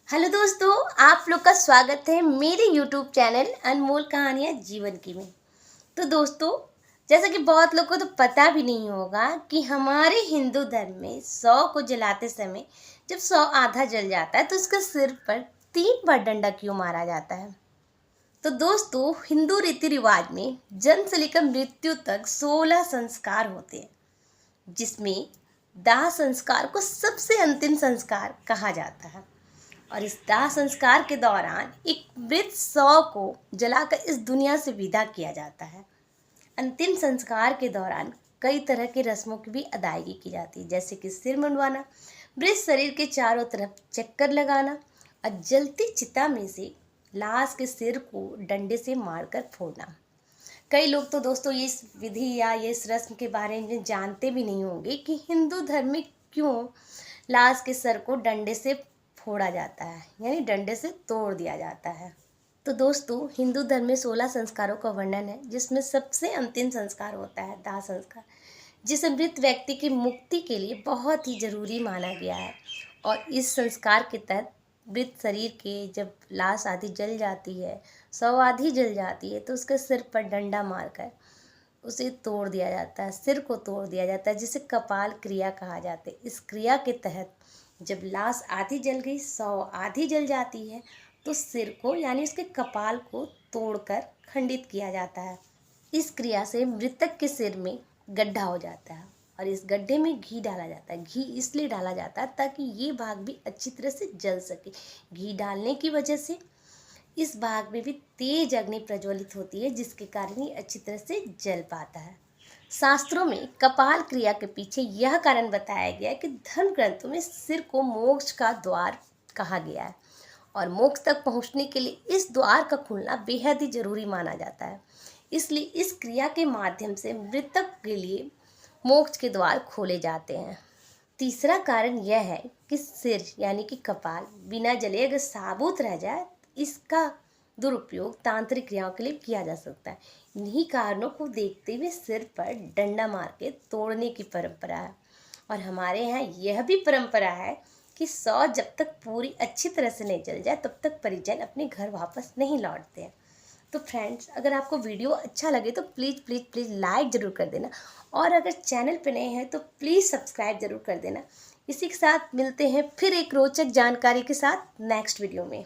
Hello दोस्तों, आप लोग का स्वागत है मेरे यूट्यूब चैनल अनमोल कहानियाँ जीवन की में। तो दोस्तों, जैसा कि बहुत लोगों को तो पता भी नहीं होगा कि हमारे हिंदू धर्म में 100 को जलाते समय जब 100 आधा जल जाता है तो उसके सिर पर 3 बार डंडा क्यों मारा जाता है। तो दोस्तों, हिंदू रीति रिवाज में जन्म से लेकर मृत्यु तक 16 संस्कार होते हैं, जिसमें दाह संस्कार को सबसे अंतिम संस्कार कहा जाता है। और इस दाह संस्कार के दौरान एक मृत शव को जलाकर इस दुनिया से विदा किया जाता है। अंतिम संस्कार के दौरान कई तरह की रस्मों की भी अदायगी की जाती है, जैसे कि सिर मुंडवाना, मृत शरीर के चारों तरफ चक्कर लगाना और जलती चिता में से लाश के सिर को डंडे से मारकर फोड़ना। कई लोग तो दोस्तों ये इस विधि या ये इस रस्म के बारे में जानते भी नहीं होंगे कि हिंदू धर्म में क्यों लाश के सर को डंडे से फोड़ा जाता है, यानी डंडे से तोड़ दिया जाता है। तो दोस्तों, हिंदू धर्म में 16 संस्कारों का वर्णन है, जिसमें सबसे अंतिम संस्कार होता है दाह संस्कार, जिसे मृत व्यक्ति की मुक्ति के लिए बहुत ही जरूरी माना गया है। और इस संस्कार के तहत मृत शरीर के जब लाश आधी जल जाती है, शव आधी जल जाती है, तो उसके सिर पर डंडा मारकर उसे तोड़ दिया जाता है, सिर को तोड़ दिया जाता है, जिसे कपाल क्रिया कहा जाता है। इस क्रिया के तहत जब लाश आधी जल गई, शव आधी जल जाती है, तो सिर को यानी उसके कपाल को तोड़कर खंडित किया जाता है। इस क्रिया से मृतक के सिर में गड्ढा हो जाता है और इस गड्ढे में घी डाला जाता है। घी इसलिए डाला जाता है ताकि ये भाग भी अच्छी तरह से जल सके। घी डालने की वजह से इस भाग में भी तेज अग्नि प्रज्वलित होती है, जिसके कारण ये अच्छी तरह से जल पाता है। शास्त्रों में कपाल क्रिया के पीछे यह कारण बताया गया है कि धर्म ग्रंथों में सिर को मोक्ष का द्वार कहा गया है और मोक्ष तक पहुंचने के लिए इस द्वार का खुलना बेहद ही जरूरी माना जाता है। इसलिए इस क्रिया के माध्यम से मृतक के लिए मोक्ष के द्वार खोले जाते हैं। तीसरा कारण यह है कि सिर यानी कि कपाल बिना जले अगर साबुत रह जाए, इसका दुरुपयोग तांत्रिक क्रियाओं के लिए किया जा सकता है। इन्हीं कारणों को देखते हुए सिर पर डंडा मार के तोड़ने की परंपरा है। और हमारे यहाँ यह भी परंपरा है कि शव जब तक पूरी अच्छी तरह से नहीं जल जाए तब तक परिजन अपने घर वापस नहीं लौटते हैं। तो फ्रेंड्स, अगर आपको वीडियो अच्छा लगे तो प्लीज़ प्लीज़ प्लीज़ लाइक ज़रूर कर देना, और अगर चैनल पे नए हैं तो प्लीज़ सब्सक्राइब ज़रूर कर देना। इसी के साथ मिलते हैं फिर एक रोचक जानकारी के साथ नेक्स्ट वीडियो में।